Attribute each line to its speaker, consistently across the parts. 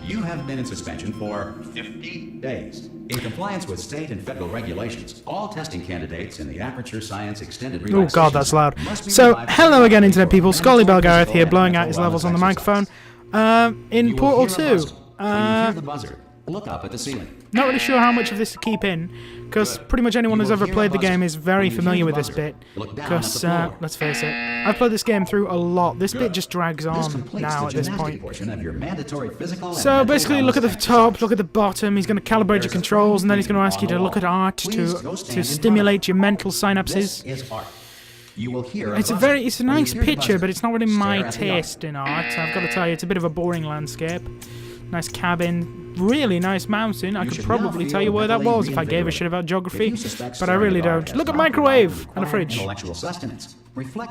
Speaker 1: You have been in suspension for 50 days. In compliance with state and federal regulations, all testing candidates in the Aperture Science Extended Relaxation...
Speaker 2: Oh god, that's loud. So, hello again, Internet people. Scully Belgareth here, blowing out his levels on the microphone. In Portal 2.
Speaker 1: Look up at the ceiling.
Speaker 2: Not really sure how much of this to keep in, because pretty much anyone who's ever played the game is very familiar with this bit. Because, let's face it, I've played this game through a lot. This bit just drags on now at this point. So basically, look at the top, look at the bottom. He's going to calibrate your controls, and then he's going to ask you to look at art to stimulate your mental synapses. It's a nice picture, but it's not really my taste in art. I've got to tell you, it's a bit of a boring landscape. Nice cabin, really nice mountain. I could probably tell you where that was if I gave a shit about geography, but I really don't. Look at microwave and a fridge.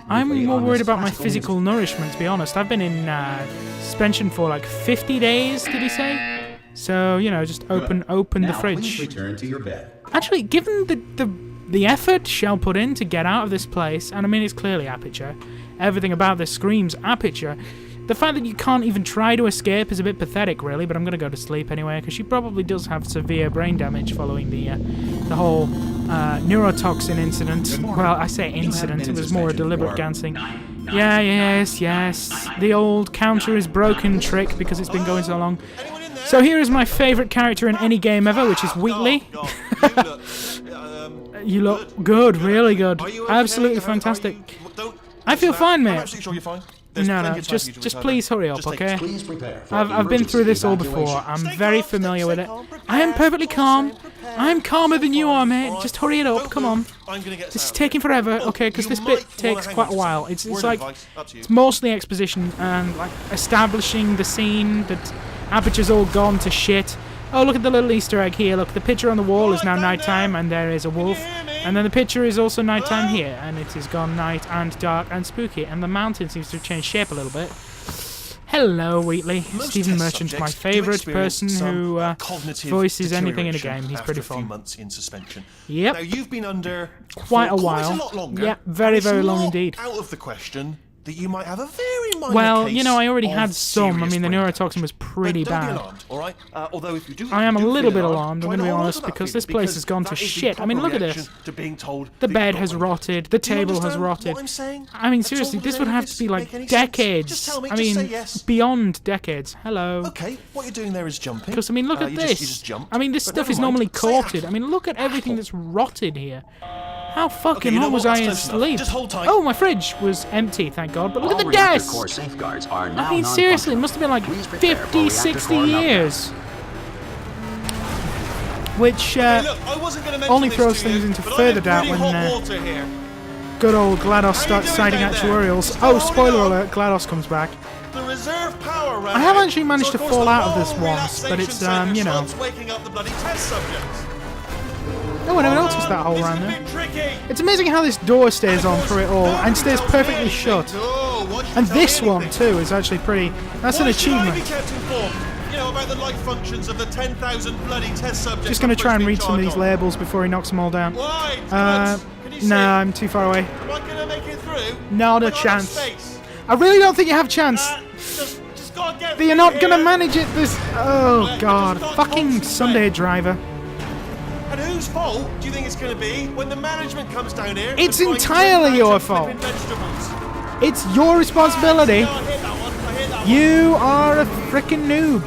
Speaker 2: I'm more worried about my physical nourishment, to be honest. I've been in suspension for like 50 days, did he say? So, you know, just open the fridge. Actually, given the effort Chell put in to get out of this place, and I mean, it's clearly Aperture. Everything about this screams Aperture. The fact that you can't even try to escape is a bit pathetic, really, but I'm going to go to sleep anyway, because she probably does have severe brain damage following the whole neurotoxin incident. Well, I say incident, it was more a deliberate gansing. Yeah, yes. The old counter is broken trick, because it's been going so long. So here is my favourite character in any game ever, which is Wheatley. You look good, really good. Absolutely fantastic. I feel fine, mate.
Speaker 3: Absolutely sure you're fine.
Speaker 2: No, just please hurry up, okay? I've been through this all before. I'm very familiar with it. I am perfectly calm. I'm calmer than you are, mate. Just hurry it up, come on. This is taking forever, okay, because this bit takes quite a while. It's like, it's mostly exposition and like establishing the scene that Aperture's all gone to shit. Oh, look at the little Easter egg here. Look, the picture on the wall is now nighttime, and there is a wolf. And then the picture is also nighttime here, and it is gone night and dark and spooky. And the mountain seems to have changed shape a little bit. Hello, Wheatley. Stephen Merchant, my favourite person who voices anything in a game. He's pretty fun. Yep.
Speaker 3: Now, you've been under
Speaker 2: quite a while.
Speaker 3: Quite a lot longer.
Speaker 2: Yeah, very, very long indeed.
Speaker 3: Out of the question that you might have a very minor
Speaker 2: well, you know, I already
Speaker 3: case
Speaker 2: had some. I mean, the
Speaker 3: brain
Speaker 2: neurotoxin was pretty
Speaker 3: Don't be
Speaker 2: bad.
Speaker 3: alarmed, all right? Although if you do,
Speaker 2: I am a
Speaker 3: do
Speaker 2: little
Speaker 3: feel
Speaker 2: bit alarmed, I'm going to be honest, because this place has gone to shit. I mean, look at this. The bed has rotted, the table has rotted. I mean, seriously, this would have to be like decades. I mean, beyond decades. Hello.
Speaker 3: Okay, what you're doing there is jumping.
Speaker 2: Because, I mean, look at this. I mean, this stuff is normally coated. I mean, look at everything that's rotted here. How fucking long was I asleep? Oh, my fridge was empty, thank God. But look at the desk! I mean, seriously, it must have been like 50, 60 years. Which only throws things into further doubt when good old GLaDOS starts citing actuarials. Oh, spoiler alert, GLaDOS comes back. I have actually managed to fall out of this once, but it's, you know. Oh, I never noticed that hole around there. It's amazing how this door stays on through it all and stays perfectly shut. And this one too is actually pretty. That's an achievement. Just going to try and read some of these labels before he knocks them all down. No, I'm too far away. Not a chance. I really don't think you have a chance. You're not going to manage it. This. Oh God, fucking Sunday driver.
Speaker 3: And whose fault do you think it's going to be when the management comes down here?
Speaker 2: It's entirely your fault. It's your responsibility. You are a frickin' noob.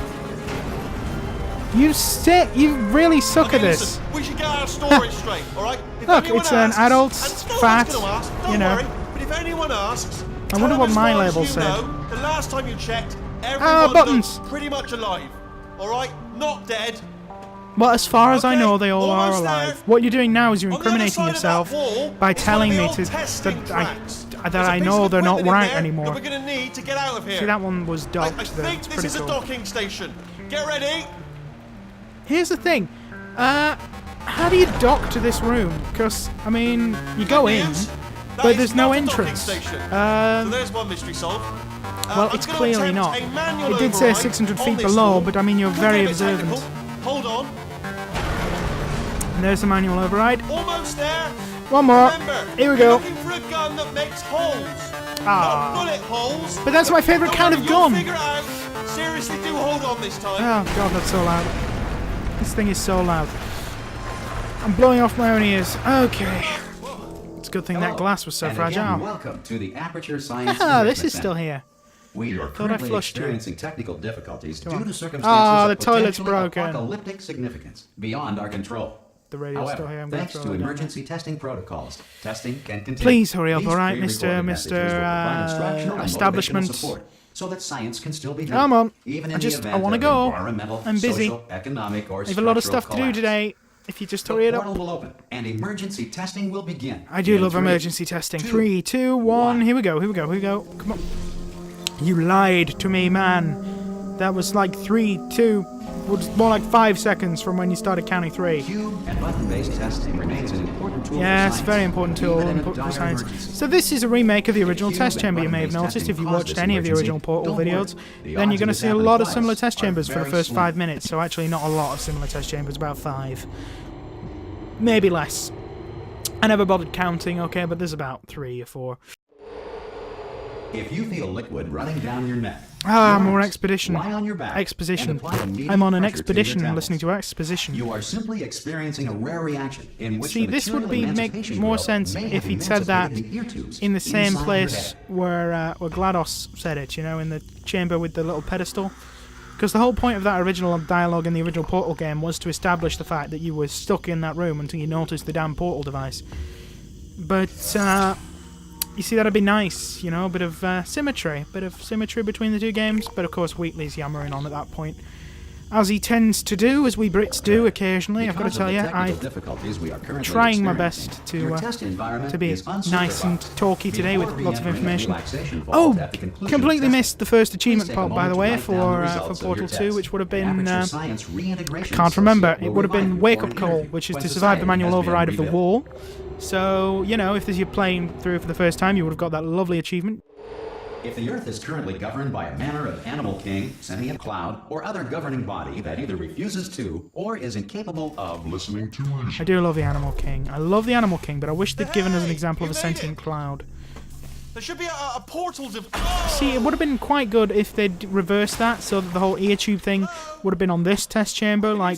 Speaker 2: You really suck at this.
Speaker 3: Listen, we should get our story straight, alright?
Speaker 2: Look, it's an adult, fat, you know.
Speaker 3: But if anyone asks,
Speaker 2: I wonder what my label said.
Speaker 3: The last time you checked, everyone
Speaker 2: buttons.
Speaker 3: was pretty much alive. Alright? Not dead.
Speaker 2: Well, as far as I know, they all are alive. What you're doing now is you're incriminating yourself by telling me that I know they're not right anymore. See, that one was docked.
Speaker 3: I think this is a docking station. Get ready.
Speaker 2: Here's the thing. How do you dock to this room? Because, I mean, you go in, but there's no entrance.
Speaker 3: So there's one mystery solved.
Speaker 2: Well, it's clearly not. It did say 600 feet below, but I mean, you're very observant.
Speaker 3: Hold on.
Speaker 2: And there's the manual override.
Speaker 3: Almost there.
Speaker 2: One more.
Speaker 3: Remember,
Speaker 2: here we go.
Speaker 3: Looking for a gun that makes holes.
Speaker 2: Ah.
Speaker 3: Not bullet holes.
Speaker 2: But that's my favourite kind of gun.
Speaker 3: Figure it out. Seriously. seriously do hold on this time.
Speaker 2: Oh god, that's so loud. This thing is so loud. I'm blowing off my own ears. Okay. It's a good thing that glass was so
Speaker 1: and
Speaker 2: fragile.
Speaker 1: Again, welcome to the Aperture Science.
Speaker 2: Ah, this
Speaker 1: Enrichment
Speaker 2: is still
Speaker 1: Center.
Speaker 2: here.
Speaker 1: We are
Speaker 2: Thought I
Speaker 1: currently
Speaker 2: flushed you.
Speaker 1: experiencing technical difficulties due
Speaker 2: on.
Speaker 1: to circumstances
Speaker 2: Ah, the
Speaker 1: of
Speaker 2: toilet's
Speaker 1: potentially
Speaker 2: broken.
Speaker 1: apocalyptic significance beyond our control.
Speaker 2: The radio's
Speaker 1: However,
Speaker 2: still here. I'm going
Speaker 1: thanks
Speaker 2: to
Speaker 1: to
Speaker 2: throw it down.
Speaker 1: emergency testing protocols, testing can continue.
Speaker 2: Please hurry up,
Speaker 1: These
Speaker 2: all right,
Speaker 1: pre-recorded
Speaker 2: Mr.
Speaker 1: messages will provide instructional and
Speaker 2: Establishment.
Speaker 1: motivational support, so that science can still be done.
Speaker 2: Come on.
Speaker 1: Even
Speaker 2: I
Speaker 1: in
Speaker 2: just-
Speaker 1: the
Speaker 2: I
Speaker 1: event
Speaker 2: wanna
Speaker 1: of
Speaker 2: go.
Speaker 1: environmental,
Speaker 2: I'm busy.
Speaker 1: social, economic, or
Speaker 2: I have a lot of
Speaker 1: structural
Speaker 2: stuff to do
Speaker 1: collapse.
Speaker 2: today. If you just
Speaker 1: The
Speaker 2: hurry it
Speaker 1: portal
Speaker 2: up.
Speaker 1: will open, and emergency testing will begin.
Speaker 2: I do
Speaker 1: In
Speaker 2: love
Speaker 1: 3,
Speaker 2: emergency testing.
Speaker 1: 2,
Speaker 2: 3, 2, 1.
Speaker 1: 1.
Speaker 2: Here we go. Here we go. Here we go. Come on. You lied to me, man. That was like 3, 2. Was more like 5 seconds from when you started counting 3.
Speaker 1: Cube and button-based testing remains an important tool for
Speaker 2: Yes,
Speaker 1: science,
Speaker 2: very important tool
Speaker 1: even in a
Speaker 2: important for
Speaker 1: dire
Speaker 2: science.
Speaker 1: emergency.
Speaker 2: So this is a remake of the original
Speaker 1: Cube
Speaker 2: test
Speaker 1: and
Speaker 2: chamber, you may have
Speaker 1: button-based
Speaker 2: noticed if
Speaker 1: testing
Speaker 2: you
Speaker 1: caused
Speaker 2: watched
Speaker 1: this
Speaker 2: any of the
Speaker 1: emergency.
Speaker 2: original Portal
Speaker 1: Don't
Speaker 2: videos.
Speaker 1: worry. The
Speaker 2: Then you're
Speaker 1: odds
Speaker 2: going to
Speaker 1: of
Speaker 2: see a
Speaker 1: this
Speaker 2: lot of
Speaker 1: happening
Speaker 2: similar
Speaker 1: twice
Speaker 2: test
Speaker 1: are
Speaker 2: chambers for the
Speaker 1: very
Speaker 2: first
Speaker 1: slim.
Speaker 2: 5 minutes. So actually not a lot of similar test chambers, about 5. Maybe less. I never bothered counting, okay, but there's about 3 or 4.
Speaker 1: If you feel liquid running down your neck,
Speaker 2: Ah,
Speaker 1: your
Speaker 2: more
Speaker 1: arms,
Speaker 2: expedition.
Speaker 1: lie on your back
Speaker 2: Exposition.
Speaker 1: and apply immediate
Speaker 2: I'm on an
Speaker 1: pressure to your
Speaker 2: expedition
Speaker 1: temples.
Speaker 2: listening to exposition.
Speaker 1: You are simply experiencing a rare reaction in which
Speaker 2: See,
Speaker 1: the
Speaker 2: this would
Speaker 1: material
Speaker 2: make
Speaker 1: emancipation
Speaker 2: more
Speaker 1: grill
Speaker 2: sense
Speaker 1: may
Speaker 2: if
Speaker 1: have
Speaker 2: he'd said that
Speaker 1: emancipated the ear tubes
Speaker 2: in the same
Speaker 1: inside your
Speaker 2: place
Speaker 1: head.
Speaker 2: where GLaDOS said it, you know, in the chamber with the little pedestal. Because the whole point of that original dialogue in the original Portal game was to establish the fact that you were stuck in that room until you noticed the damn portal device. But, you see, that'd be nice, you know, a bit of symmetry between the two games. But of course, Wheatley's yammering on at that point, as he tends to do, as we Brits do occasionally. I've got to
Speaker 1: Because of
Speaker 2: tell
Speaker 1: the
Speaker 2: you,
Speaker 1: technical
Speaker 2: I'm
Speaker 1: difficulties we are currently
Speaker 2: trying my
Speaker 1: experiencing,
Speaker 2: best
Speaker 1: your test environment
Speaker 2: to be
Speaker 1: is
Speaker 2: nice and
Speaker 1: unsupervised.
Speaker 2: talky today with
Speaker 1: Before
Speaker 2: lots of
Speaker 1: re-entering a
Speaker 2: information.
Speaker 1: relaxation vault
Speaker 2: Oh,
Speaker 1: at the conclusion of
Speaker 2: completely
Speaker 1: testing,
Speaker 2: missed the first
Speaker 1: please
Speaker 2: achievement
Speaker 1: take a
Speaker 2: part, by
Speaker 1: moment
Speaker 2: the
Speaker 1: to
Speaker 2: way,
Speaker 1: write down the
Speaker 2: for
Speaker 1: results of
Speaker 2: Portal
Speaker 1: your
Speaker 2: 2,
Speaker 1: test.
Speaker 2: which would have
Speaker 1: The
Speaker 2: been...
Speaker 1: Aperture Science Reintegration
Speaker 2: can't remember.
Speaker 1: Associate
Speaker 2: It
Speaker 1: will
Speaker 2: would have
Speaker 1: review
Speaker 2: been
Speaker 1: you
Speaker 2: Wake
Speaker 1: for
Speaker 2: Up
Speaker 1: an
Speaker 2: Call,
Speaker 1: interview
Speaker 2: which is
Speaker 1: when
Speaker 2: to survive the
Speaker 1: society
Speaker 2: manual
Speaker 1: has been
Speaker 2: override of the
Speaker 1: rebuilt.
Speaker 2: wall. So, you know, if this you're playing through for the first time, you would have got that lovely achievement.
Speaker 1: If the Earth is currently governed by a manner of animal king, sentient cloud, or other governing body that either refuses to or is incapable of listening to us,
Speaker 2: I do love the Animal King. I love the Animal King, but I wish they'd given us an example of a
Speaker 3: you made
Speaker 2: sentient
Speaker 3: it.
Speaker 2: cloud.
Speaker 3: There should be a portal to...
Speaker 2: See, it would have been quite good if they'd reversed that, so that the whole ear tube thing would have been on this test chamber, like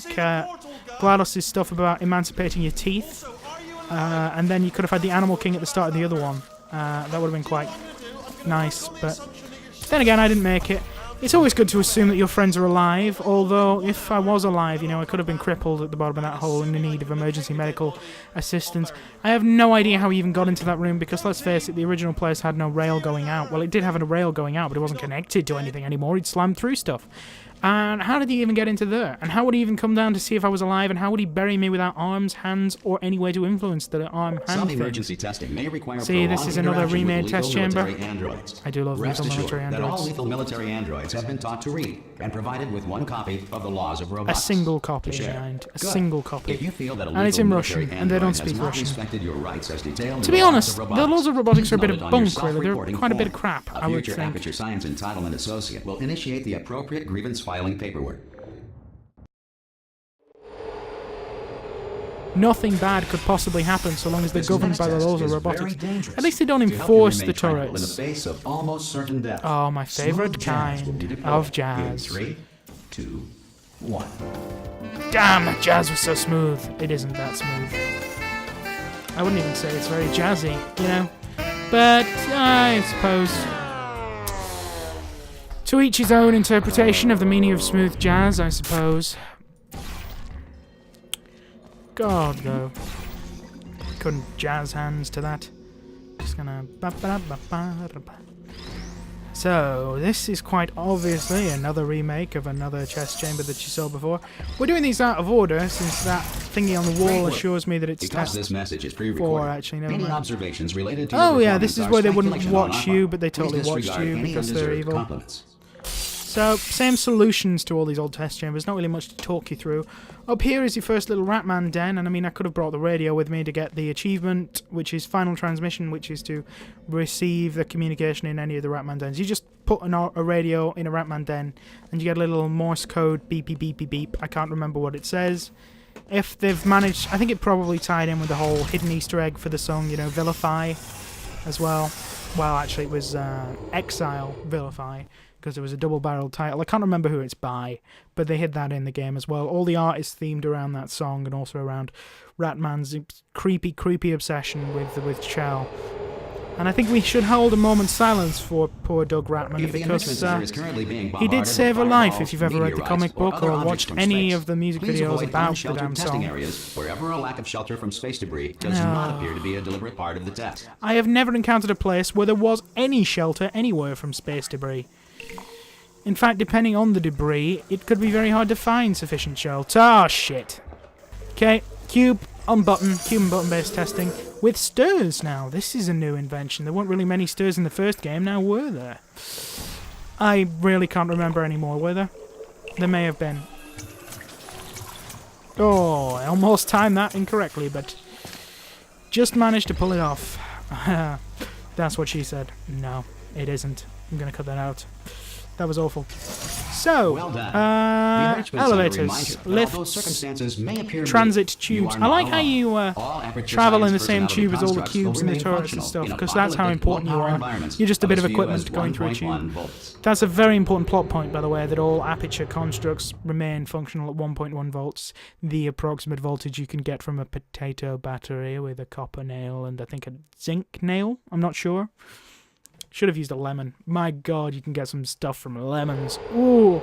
Speaker 2: GLaDOS' stuff about emancipating your teeth. And then you could have had the Animal King at the start of the other one. That would have been quite nice, but then again, I didn't make it. It's always good to assume that your friends are alive, although if I was alive, you know, I could have been crippled at the bottom of that hole in the need of emergency medical assistance. I have no idea how he even got into that room, because let's face it, the original place had no rail going out. Well, it did have a rail going out, but it wasn't connected to anything anymore. He'd slammed through stuff. And how did he even get into there? And how would he even come down to see if I was alive? And how would he bury me without arms, hands, or any way to influence the arm-hand
Speaker 1: some
Speaker 2: thing?
Speaker 1: emergency testing may require
Speaker 2: See, this is another
Speaker 1: prolonged
Speaker 2: remade
Speaker 1: interaction with
Speaker 2: test
Speaker 1: lethal
Speaker 2: chamber.
Speaker 1: military androids.
Speaker 2: I do love
Speaker 1: Rest
Speaker 2: lethal
Speaker 1: assured
Speaker 2: military
Speaker 1: that all
Speaker 2: androids.
Speaker 1: lethal military androids have been taught to read and provided with one copy of the laws of robotics.
Speaker 2: A single copy,
Speaker 1: to share.
Speaker 2: mind. A
Speaker 1: Good.
Speaker 2: single copy.
Speaker 1: If you feel that a
Speaker 2: And it's
Speaker 1: lethal
Speaker 2: in
Speaker 1: military
Speaker 2: Russian, and they don't
Speaker 1: android has
Speaker 2: speak
Speaker 1: not
Speaker 2: Russian.
Speaker 1: respected your rights as detailed
Speaker 2: To
Speaker 1: in
Speaker 2: be
Speaker 1: the laws
Speaker 2: honest,
Speaker 1: of
Speaker 2: the laws of robotics are a bit
Speaker 1: please
Speaker 2: of
Speaker 1: note it on
Speaker 2: bunk,
Speaker 1: your
Speaker 2: really. They're
Speaker 1: self-reporting
Speaker 2: quite a bit of
Speaker 1: form.
Speaker 2: crap,
Speaker 1: A
Speaker 2: I would
Speaker 1: future
Speaker 2: think.
Speaker 1: Aperture Science entitlement associate will initiate the appropriate grievance filing paperwork.
Speaker 2: Nothing bad could possibly happen so long as they're
Speaker 1: This
Speaker 2: governed
Speaker 1: next
Speaker 2: by the
Speaker 1: test
Speaker 2: laws of
Speaker 1: is
Speaker 2: robotics.
Speaker 1: very dangerous.
Speaker 2: At least they don't
Speaker 1: To help you
Speaker 2: enforce
Speaker 1: remain
Speaker 2: the
Speaker 1: tranquil in the
Speaker 2: turrets.
Speaker 1: face of almost certain death.
Speaker 2: Oh, my
Speaker 1: Smooth
Speaker 2: favourite
Speaker 1: jazz will
Speaker 2: kind
Speaker 1: be deployed
Speaker 2: of
Speaker 1: in
Speaker 2: jazz.
Speaker 1: 3, 2, 1.
Speaker 2: Damn, that jazz was so smooth. It isn't that smooth. I wouldn't even say it's very jazzy, you know? But, I suppose... to each his own interpretation of the meaning of smooth jazz, I suppose. God, though. Couldn't jazz hands to that. Just gonna... So, this is quite obviously another remake of another chest chamber that you saw before. We're doing these out of order, since that thingy on the wall assures me that it's
Speaker 1: Because
Speaker 2: test
Speaker 1: this message is
Speaker 2: 4,
Speaker 1: pre-recorded.
Speaker 2: actually, never
Speaker 1: Any
Speaker 2: mind.
Speaker 1: observations related to
Speaker 2: Oh
Speaker 1: your
Speaker 2: yeah, this is
Speaker 1: performance
Speaker 2: where they
Speaker 1: are
Speaker 2: wouldn't
Speaker 1: speculation on
Speaker 2: watch
Speaker 1: our
Speaker 2: you,
Speaker 1: part.
Speaker 2: but they
Speaker 1: Please
Speaker 2: totally watched
Speaker 1: disregard
Speaker 2: you
Speaker 1: any
Speaker 2: because they're
Speaker 1: undeserved
Speaker 2: evil.
Speaker 1: compliments.
Speaker 2: So, same solutions to all these old test chambers, not really much to talk you through. Up here is your first little Ratman den, and I mean, I could have brought the radio with me to get the achievement, which is final transmission, which is to receive the communication in any of the Ratman dens. You just put a radio in a Ratman den, and you get a little Morse code beep beep beep beep beep. I can't remember what it says. If they've managed, I think it probably tied in with the whole hidden Easter egg for the song, you know, Vilify, as well. Well, actually, it was Exile Vilify. because it was a double-barreled title. I can't remember who it's by, but they hid that in the game as well. All the art is themed around that song and also around Ratman's creepy obsession with Chell. And I think we should hold a moment's silence for poor Doug Ratman, because he did save a life if you've ever read the comic book or watched any of the music videos about the damn song.
Speaker 1: Areas wherever a lack of shelter from space debris does not appear to be a deliberate part of the test.
Speaker 2: I have never encountered a place where there was any shelter anywhere from space debris. In fact, depending on the debris, it could be very hard to find sufficient shelter. Ah, shit. Okay, cube and button-based testing with stirrs now. This is a new invention. There weren't really many stirrs in the first game, now were there? I really can't remember anymore, were there? There may have been. Oh, I almost timed that incorrectly, but just managed to pull it off. That's what she said. No, it isn't. I'm going to cut that out. That was awful. So, elevators, lifts, transit tubes. I like how you travel in the same tube as all the cubes and the turrets and stuff, because that's how important you are. You're just a bit of equipment going through a tube. That's a very important plot point, by the way, that all aperture constructs remain functional at 1.1 volts, the approximate voltage you can get from a potato battery with a copper nail and I think a zinc nail. I'm not sure. Should have used a lemon. My god, you can get some stuff from lemons. Ooh.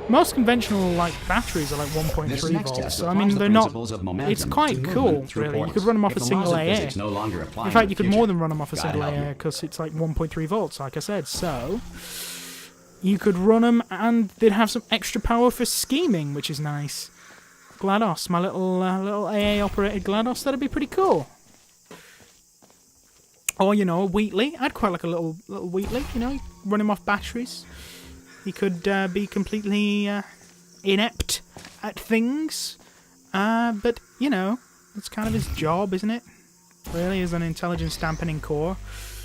Speaker 2: Most conventional batteries are like 1.3 volts. So I mean, they're not. It's quite cool, really. You could run them off a single AA. In fact, you could more than run them off a single AA because it's like 1.3 volts, like I said. So you could run them, and they'd have some extra power for scheming, which is nice. GLaDOS, my little AA operated GLaDOS. That'd be pretty cool. Or, you know, a Wheatley. I'd quite like a little Wheatley, you know, run him off batteries. He could be completely inept at things. But, you know, that's kind of his job, isn't it? Really, as an intelligence dampening core.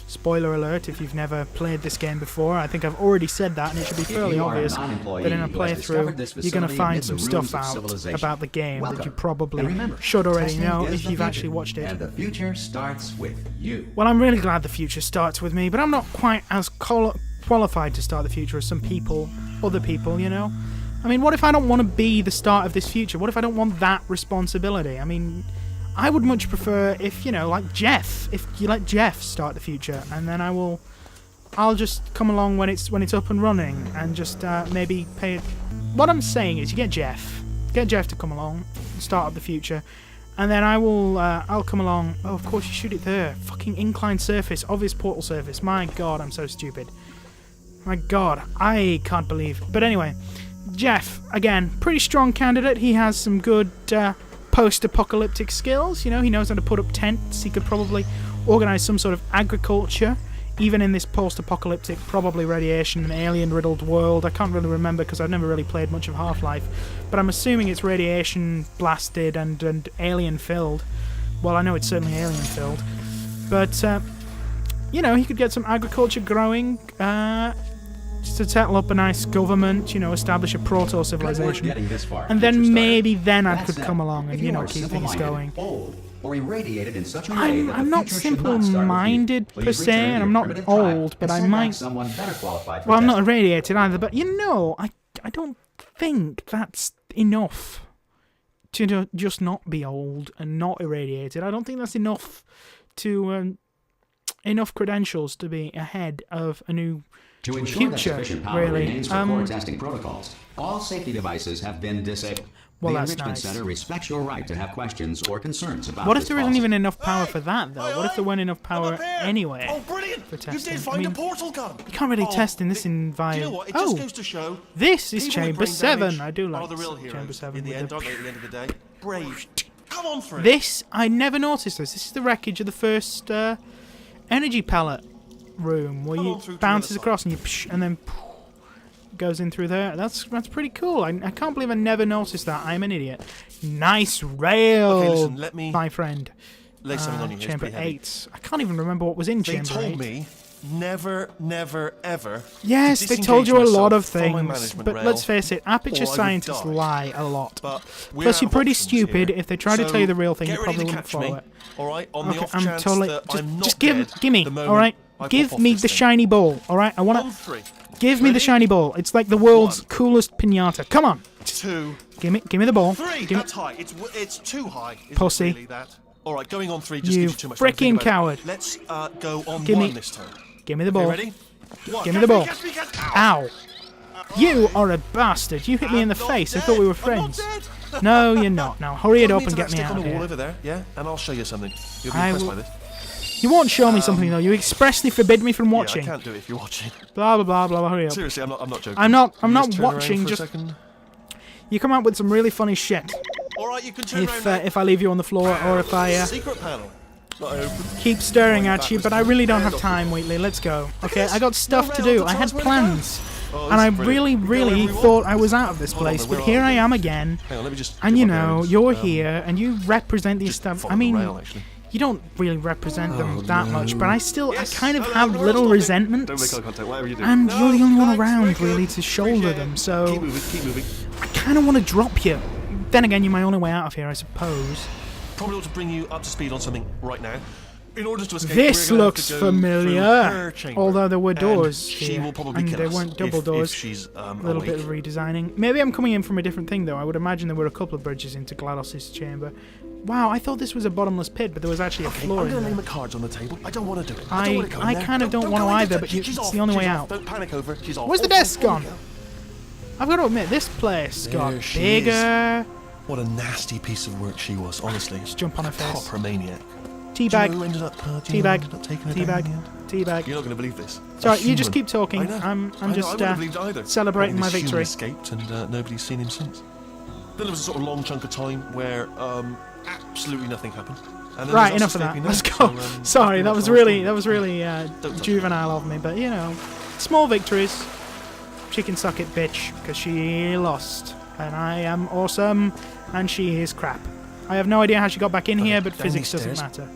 Speaker 2: Spoiler alert, if you've never played this game before, I think I've already said that, and it should be fairly obvious that in a playthrough, you're going to find some stuff out about the game that you probably should already know if you've actually watched it.
Speaker 1: And the future starts with you.
Speaker 2: Well, I'm really glad the future starts with me, but I'm not quite as qualified to start the future as some people, other people, you know? I mean, what if I don't want to be the start of this future? What if I don't want that responsibility? I mean, I would much prefer if, you know, like Jeff, if you let Jeff start the future, and then I'll just come along when it's up and running, and just maybe pay it. What I'm saying is, you get Jeff to come along, start up the future, and then I'll come along. Oh, of course you shoot it there. Fucking inclined surface, obvious portal surface. My god, I'm so stupid. My god, I can't believe. But anyway, Jeff, again, pretty strong candidate. He has some good post-apocalyptic skills, you know, he knows how to put up tents, he could probably organise some sort of agriculture, even in this post-apocalyptic, probably radiation and alien-riddled world. I can't really remember because I've never really played much of Half-Life, but I'm assuming it's radiation-blasted and alien-filled. Well, I know it's certainly alien-filled, but, you know, he could get some agriculture growing, just to settle up a nice government, you know, establish a proto-civilization. And then maybe then I could come along and, you know, keep things going. I'm not simple-minded per se, and I'm not old, but I might... Well, I'm not irradiated either, but, you know, I don't think that's enough to just not be old and not irradiated. I don't think that's enough to... enough credentials to be ahead of a new...
Speaker 1: To ensure that sufficient power remains for core testing protocols, all safety devices have been disabled.
Speaker 2: Well,
Speaker 1: the
Speaker 2: that's
Speaker 1: Enrichment
Speaker 2: nice.
Speaker 1: Center respects your right to have questions or concerns about
Speaker 2: What if
Speaker 1: this
Speaker 2: there isn't
Speaker 1: policy.
Speaker 2: even enough power for that, though? What if there weren't enough power anyway?
Speaker 3: Oh, brilliant!
Speaker 2: For
Speaker 3: You
Speaker 2: testing?
Speaker 3: did find a portal gun.
Speaker 2: You can't really test in this
Speaker 3: Do
Speaker 2: environment.
Speaker 3: you know what? It just goes to show.
Speaker 2: This is
Speaker 3: people with
Speaker 2: Chamber
Speaker 3: brain
Speaker 2: 7.
Speaker 3: damage
Speaker 2: I do
Speaker 3: are
Speaker 2: like
Speaker 3: the real heroes
Speaker 2: Chamber 7.
Speaker 3: in the
Speaker 2: with
Speaker 3: end,
Speaker 2: the-
Speaker 3: aren't they, at the end of the day? Brave. Come on for it.
Speaker 2: This, I never noticed this. This is the wreckage of the first energy pallet room, where
Speaker 3: Come
Speaker 2: you
Speaker 3: on through to
Speaker 2: bounces
Speaker 3: the other
Speaker 2: across and you psh, and then goes in through there. That's pretty cool. I can't believe I never noticed that. I'm an idiot. Nice rail,
Speaker 3: Okay, listen, let me
Speaker 2: my friend.
Speaker 3: lay something on you here. It's
Speaker 2: Chamber
Speaker 3: pretty heavy.
Speaker 2: 8. I can't even remember what was in
Speaker 3: They
Speaker 2: Chamber 8.
Speaker 3: told me never, ever.
Speaker 2: Yes,
Speaker 3: to
Speaker 2: they told you a
Speaker 3: disengage
Speaker 2: lot of
Speaker 3: myself from my
Speaker 2: things,
Speaker 3: management
Speaker 2: but
Speaker 3: rail,
Speaker 2: let's face it, Aperture
Speaker 3: or I would
Speaker 2: Scientists
Speaker 3: die.
Speaker 2: lie a lot.
Speaker 3: But we're
Speaker 2: Plus,
Speaker 3: out
Speaker 2: you're
Speaker 3: of
Speaker 2: pretty
Speaker 3: options
Speaker 2: stupid.
Speaker 3: here.
Speaker 2: If they try to
Speaker 3: So
Speaker 2: tell you the real thing, you
Speaker 3: get ready
Speaker 2: probably
Speaker 3: to
Speaker 2: wouldn't
Speaker 3: catch
Speaker 2: follow
Speaker 3: me,
Speaker 2: it.
Speaker 3: all right? On the
Speaker 2: Okay,
Speaker 3: off
Speaker 2: I'm
Speaker 3: chance
Speaker 2: totally.
Speaker 3: that I'm not
Speaker 2: Just
Speaker 3: dead
Speaker 2: give me,
Speaker 3: the moment
Speaker 2: all right?
Speaker 3: I
Speaker 2: Give
Speaker 3: pop off
Speaker 2: me
Speaker 3: this
Speaker 2: the
Speaker 3: thing.
Speaker 2: shiny ball, all right? I want
Speaker 3: On
Speaker 2: to.
Speaker 3: three.
Speaker 2: Give me the shiny ball. It's like the world's coolest pinata. Come on.
Speaker 3: 2,
Speaker 2: Give me the ball.
Speaker 3: 3.
Speaker 2: Give me,
Speaker 3: That's high. It's too high. Isn't
Speaker 2: Pussy.
Speaker 3: It really that? All right, going on 3 just
Speaker 2: You
Speaker 3: gives you too much time to
Speaker 2: frickin'
Speaker 3: think about it.
Speaker 2: coward.
Speaker 3: Let's go on
Speaker 2: Give
Speaker 3: 1
Speaker 2: me-
Speaker 3: this time.
Speaker 2: give me the
Speaker 3: Okay,
Speaker 2: ball.
Speaker 3: ready? 1.
Speaker 2: Give me the ball.
Speaker 3: Catch me, catch me. Ow.
Speaker 2: Ow. You are a bastard. You hit me in the
Speaker 3: I'm not
Speaker 2: face. I
Speaker 3: dead.
Speaker 2: thought we were
Speaker 3: I'm not
Speaker 2: friends.
Speaker 3: dead.
Speaker 2: No, you're not. Now hurry it
Speaker 3: Follow
Speaker 2: up
Speaker 3: me
Speaker 2: and
Speaker 3: to
Speaker 2: get
Speaker 3: that
Speaker 2: me
Speaker 3: stick
Speaker 2: out
Speaker 3: on
Speaker 2: of
Speaker 3: the wall
Speaker 2: here.
Speaker 3: over there, yeah? And I'll show you something. You'll be
Speaker 2: I
Speaker 3: impressed
Speaker 2: will-
Speaker 3: by this.
Speaker 2: You won't show me something though. You expressly forbid me from watching.
Speaker 3: Yeah, I can't do it if you're watching.
Speaker 2: Blah blah blah blah. Hurry up.
Speaker 3: Seriously, I'm not joking.
Speaker 2: I'm not
Speaker 3: Can you just turn
Speaker 2: watching,
Speaker 3: around for a
Speaker 2: just-
Speaker 3: second?
Speaker 2: You come up with some really funny shit.
Speaker 3: All right, you can turn around.
Speaker 2: If I leave you on the floor or if I
Speaker 3: Secret panel. Not open.
Speaker 2: keep staring at you, but I really don't have time, Wheatley. Let's go. Okay, I got stuff to do. I had plans.
Speaker 3: Oh,
Speaker 2: And I
Speaker 3: this is
Speaker 2: really,
Speaker 3: brilliant.
Speaker 2: really
Speaker 3: You go wherever
Speaker 2: thought I was out of this
Speaker 3: Hold on,
Speaker 2: place,
Speaker 3: where
Speaker 2: but
Speaker 3: are
Speaker 2: here I
Speaker 3: we?
Speaker 2: am again.
Speaker 3: Hang on, let me just.
Speaker 2: And
Speaker 3: get
Speaker 2: you
Speaker 3: my
Speaker 2: know,
Speaker 3: bearings.
Speaker 2: you're here and you represent the
Speaker 3: just
Speaker 2: stuff.
Speaker 3: follow
Speaker 2: I mean,
Speaker 3: the rail, actually.
Speaker 2: you don't really represent them
Speaker 3: Oh,
Speaker 2: that
Speaker 3: no.
Speaker 2: much, but I
Speaker 3: Yes,
Speaker 2: kind of
Speaker 3: no,
Speaker 2: have
Speaker 3: no,
Speaker 2: little
Speaker 3: stop it.
Speaker 2: resentments.
Speaker 3: Don't make eye contact, whatever you do.
Speaker 2: And
Speaker 3: No,
Speaker 2: you're the only one
Speaker 3: thanks,
Speaker 2: around,
Speaker 3: Wicked.
Speaker 2: really, to shoulder
Speaker 3: Appreciate
Speaker 2: them,
Speaker 3: it.
Speaker 2: so
Speaker 3: Keep moving, keep moving.
Speaker 2: I kind of want to drop you. Then again, you're my only way out of here, I suppose.
Speaker 3: Probably ought to bring you up to speed on something right now. In order to escape,
Speaker 2: This
Speaker 3: we're gonna have
Speaker 2: looks
Speaker 3: to go through
Speaker 2: familiar,
Speaker 3: her chamber.
Speaker 2: although there were
Speaker 3: And
Speaker 2: doors
Speaker 3: she
Speaker 2: here,
Speaker 3: will probably
Speaker 2: and
Speaker 3: kill
Speaker 2: they
Speaker 3: us
Speaker 2: weren't double
Speaker 3: if
Speaker 2: doors.
Speaker 3: she's
Speaker 2: A little bit of
Speaker 3: awake.
Speaker 2: redesigning. Maybe I'm coming in from a different thing, though. I would imagine there were a couple of bridges into GLaDOS's chamber. Wow, I thought this was a bottomless pit, but there was actually a
Speaker 3: Okay,
Speaker 2: floor
Speaker 3: I'm
Speaker 2: in
Speaker 3: gonna lay
Speaker 2: there.
Speaker 3: my cards on the table. I don't want to do it.
Speaker 2: I-
Speaker 3: don't want to go in
Speaker 2: I
Speaker 3: there.
Speaker 2: kind of don't wanna
Speaker 3: go in
Speaker 2: either,
Speaker 3: there.
Speaker 2: but
Speaker 3: She's
Speaker 2: it's
Speaker 3: off.
Speaker 2: the only way
Speaker 3: She's
Speaker 2: out.
Speaker 3: off. Don't panic over. She's off.
Speaker 2: Where's the
Speaker 3: Oh,
Speaker 2: desk
Speaker 3: oh,
Speaker 2: gone?
Speaker 3: oh.
Speaker 2: I've got to admit, this place
Speaker 3: There
Speaker 2: got
Speaker 3: she
Speaker 2: bigger.
Speaker 3: What a nasty piece of work she was, honestly.
Speaker 2: Just jump on her
Speaker 3: A
Speaker 2: face.
Speaker 3: proper maniac.
Speaker 2: Teabag.
Speaker 3: Do you know who ended up,
Speaker 2: Teabag.
Speaker 3: taking her down in the end?
Speaker 2: Teabag.
Speaker 3: You're not going to believe this.
Speaker 2: Sorry,
Speaker 3: A
Speaker 2: you just
Speaker 3: human.
Speaker 2: keep talking.
Speaker 3: I know.
Speaker 2: I'm
Speaker 3: I know,
Speaker 2: just
Speaker 3: I wouldn't have believed either.
Speaker 2: celebrating my
Speaker 3: This human
Speaker 2: victory.
Speaker 3: escaped and nobody's seen him since. Then there was a sort of long chunk of time where absolutely nothing happened. And then
Speaker 2: Right,
Speaker 3: there's
Speaker 2: enough
Speaker 3: us
Speaker 2: of that.
Speaker 3: escaping
Speaker 2: Let's
Speaker 3: now,
Speaker 2: go.
Speaker 3: so,
Speaker 2: Sorry, that
Speaker 3: that's
Speaker 2: was
Speaker 3: how it's
Speaker 2: really
Speaker 3: going. touch
Speaker 2: juvenile of me, but you know, small victories. She can suck it, bitch, because she lost, and I am awesome, and she is crap. I have no idea how she got back in
Speaker 3: Okay,
Speaker 2: here, but
Speaker 3: down
Speaker 2: physics
Speaker 3: these
Speaker 2: doesn't
Speaker 3: stairs.
Speaker 2: matter.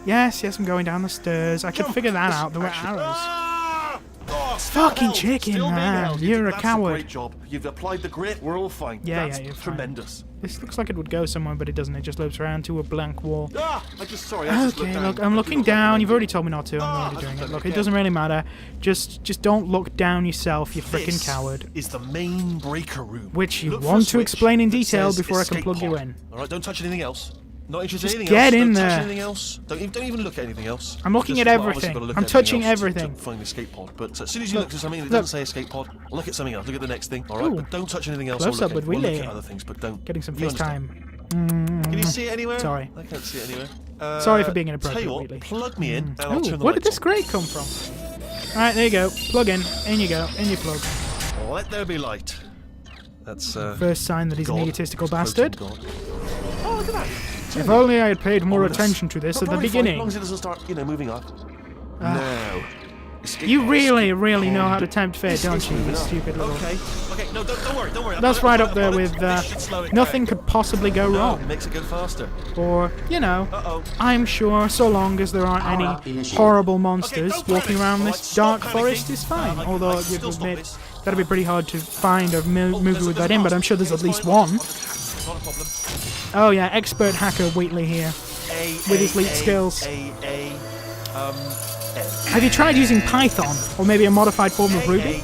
Speaker 2: Yes, I'm going down the stairs. I could
Speaker 3: Jump.
Speaker 2: figure that
Speaker 3: This
Speaker 2: out. There were
Speaker 3: action.
Speaker 2: arrows.
Speaker 3: Ah! Oh, still
Speaker 2: Fucking
Speaker 3: held.
Speaker 2: chicken,
Speaker 3: Still being
Speaker 2: man.
Speaker 3: held.
Speaker 2: You're a
Speaker 3: That's
Speaker 2: coward.
Speaker 3: Great job. You've applied the grit. We're all fine.
Speaker 2: Yeah,
Speaker 3: That's
Speaker 2: yeah, you're fine.
Speaker 3: tremendous.
Speaker 2: This looks like it would go somewhere, but it doesn't. It just loops around to a blank wall.
Speaker 3: Ah, I just looked
Speaker 2: Okay,
Speaker 3: down.
Speaker 2: look,
Speaker 3: I
Speaker 2: I'm
Speaker 3: do
Speaker 2: looking
Speaker 3: not
Speaker 2: down.
Speaker 3: recommend
Speaker 2: You've
Speaker 3: it.
Speaker 2: already told me not to. I'm
Speaker 3: Ah,
Speaker 2: already
Speaker 3: I've
Speaker 2: doing
Speaker 3: done
Speaker 2: it.
Speaker 3: it
Speaker 2: Look, it
Speaker 3: again.
Speaker 2: doesn't really matter. Just don't look down yourself, you freaking
Speaker 3: This
Speaker 2: coward.
Speaker 3: is the main breaker room.
Speaker 2: Which you
Speaker 3: Look for a
Speaker 2: want to
Speaker 3: switch
Speaker 2: explain in
Speaker 3: that
Speaker 2: detail
Speaker 3: says
Speaker 2: before I can
Speaker 3: escape
Speaker 2: plug you
Speaker 3: pod.
Speaker 2: in.
Speaker 3: All right, don't touch anything else. Not interested
Speaker 2: Just
Speaker 3: in anything
Speaker 2: get
Speaker 3: else.
Speaker 2: in
Speaker 3: Don't
Speaker 2: there.
Speaker 3: touch anything else. Don't even look at anything else.
Speaker 2: I'm looking
Speaker 3: Just,
Speaker 2: at
Speaker 3: well, obviously
Speaker 2: everything.
Speaker 3: gotta look
Speaker 2: I'm
Speaker 3: at
Speaker 2: touching
Speaker 3: else to
Speaker 2: everything.
Speaker 3: find the escape pod. But as soon as you
Speaker 2: Look,
Speaker 3: look at something that
Speaker 2: look.
Speaker 3: doesn't say escape pod, look at something else. Look at the next thing. All right,
Speaker 2: Ooh.
Speaker 3: but don't touch anything else.
Speaker 2: Close
Speaker 3: or
Speaker 2: up
Speaker 3: look
Speaker 2: with
Speaker 3: at, or look
Speaker 2: Willy.
Speaker 3: at other things, but don't.
Speaker 2: Getting some
Speaker 3: You understand?
Speaker 2: FaceTime.
Speaker 3: Can you see it anywhere?
Speaker 2: Sorry.
Speaker 3: I can't see it anywhere.
Speaker 2: Sorry for being
Speaker 3: Tell
Speaker 2: inappropriate,
Speaker 3: you what,
Speaker 2: Wheatley.
Speaker 3: plug me in and I'll
Speaker 2: Ooh,
Speaker 3: turn the
Speaker 2: where did
Speaker 3: lights
Speaker 2: this grate come from? Alright, there you go. Plug in. In you go. In you plug.
Speaker 3: on. Let there be light. That's
Speaker 2: First sign that he's an
Speaker 3: God.
Speaker 2: egotistical
Speaker 3: It's quoting
Speaker 2: bastard.
Speaker 3: God. Oh, look at that.
Speaker 2: If only I had paid more
Speaker 3: Ominous.
Speaker 2: attention to this at the
Speaker 3: Probably fine, As long
Speaker 2: beginning.
Speaker 3: as it doesn't start, moving up. No. Escape
Speaker 2: You
Speaker 3: pod,
Speaker 2: really,
Speaker 3: escape
Speaker 2: really know
Speaker 3: pod.
Speaker 2: how to tempt fate, don't you,
Speaker 3: moving
Speaker 2: you
Speaker 3: up.
Speaker 2: stupid little...
Speaker 3: Okay. No, don't worry, don't worry.
Speaker 2: That's
Speaker 3: I've
Speaker 2: right
Speaker 3: got
Speaker 2: up there
Speaker 3: it.
Speaker 2: with,
Speaker 3: This should slow it
Speaker 2: nothing
Speaker 3: down.
Speaker 2: could possibly go
Speaker 3: No,
Speaker 2: wrong.
Speaker 3: it makes it go faster.
Speaker 2: Or, you know,
Speaker 3: Uh-oh.
Speaker 2: I'm sure so long as there aren't any horrible monsters
Speaker 3: don't
Speaker 2: walking
Speaker 3: panic.
Speaker 2: around
Speaker 3: All
Speaker 2: this
Speaker 3: right, stop
Speaker 2: dark forest
Speaker 3: panicking.
Speaker 2: is fine.
Speaker 3: I
Speaker 2: Although
Speaker 3: can
Speaker 2: you've
Speaker 3: still stop
Speaker 2: admit
Speaker 3: this.
Speaker 2: that'd be pretty hard to find a movie
Speaker 3: There's
Speaker 2: with
Speaker 3: a
Speaker 2: that in, but I'm
Speaker 3: path.
Speaker 2: sure there's
Speaker 3: Okay,
Speaker 2: at
Speaker 3: it's
Speaker 2: least
Speaker 3: fine.
Speaker 2: one.
Speaker 3: It's not a problem.
Speaker 2: Oh yeah, expert hacker Wheatley here. With his leap skills. Have you tried using Python? Or maybe a modified form of Ruby?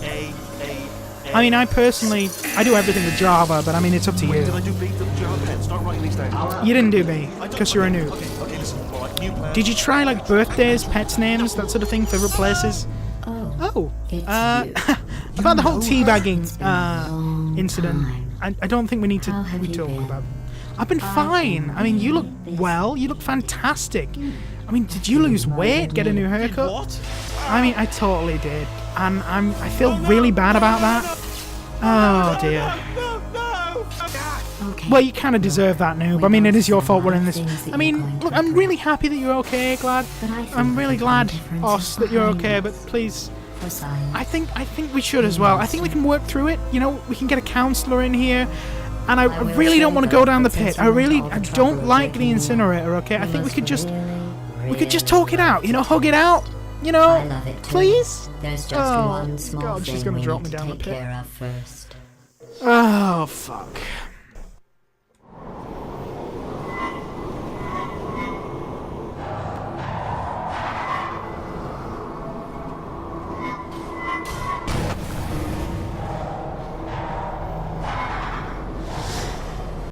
Speaker 2: I mean, I personally, I do everything with Java, but I mean, it's up to
Speaker 3: Did I
Speaker 2: you.
Speaker 3: do B? Did you have a pen? Start writing these down.
Speaker 2: You didn't do me, because you're a noob.
Speaker 3: Okay, listen. All right, new plan.
Speaker 2: Did you try, like, birthdays, pets' names, that sort of thing, favorite places? Oh, about the whole teabagging incident, I don't think we need to talk about. I've been fine. I mean, you look well. You look fantastic. I mean, did you lose weight? Get a new haircut?
Speaker 3: What?
Speaker 2: I mean, I totally did, and I feel really bad about that. Oh dear.
Speaker 4: Okay.
Speaker 2: Well, you kind of deserve that, noob. I mean, it is your fault we're in this. I mean, look, I'm really happy that you're okay. I'm really glad, Oss, that you're okay. But please, I think we should as well. I think we can work through it. You know, we can get a counselor in here. And I really don't want to go down the pit. I don't like the incinerator, okay? I think we could just talk it out, you know, hug it out, you know,
Speaker 4: I love it too.
Speaker 2: please?
Speaker 4: There's just
Speaker 2: Oh,
Speaker 4: one small
Speaker 2: God, she's
Speaker 4: thing
Speaker 2: gonna
Speaker 4: we
Speaker 2: drop
Speaker 4: need
Speaker 2: me
Speaker 4: to
Speaker 2: down the
Speaker 4: take
Speaker 2: pit.
Speaker 4: care of first.
Speaker 2: Oh, fuck.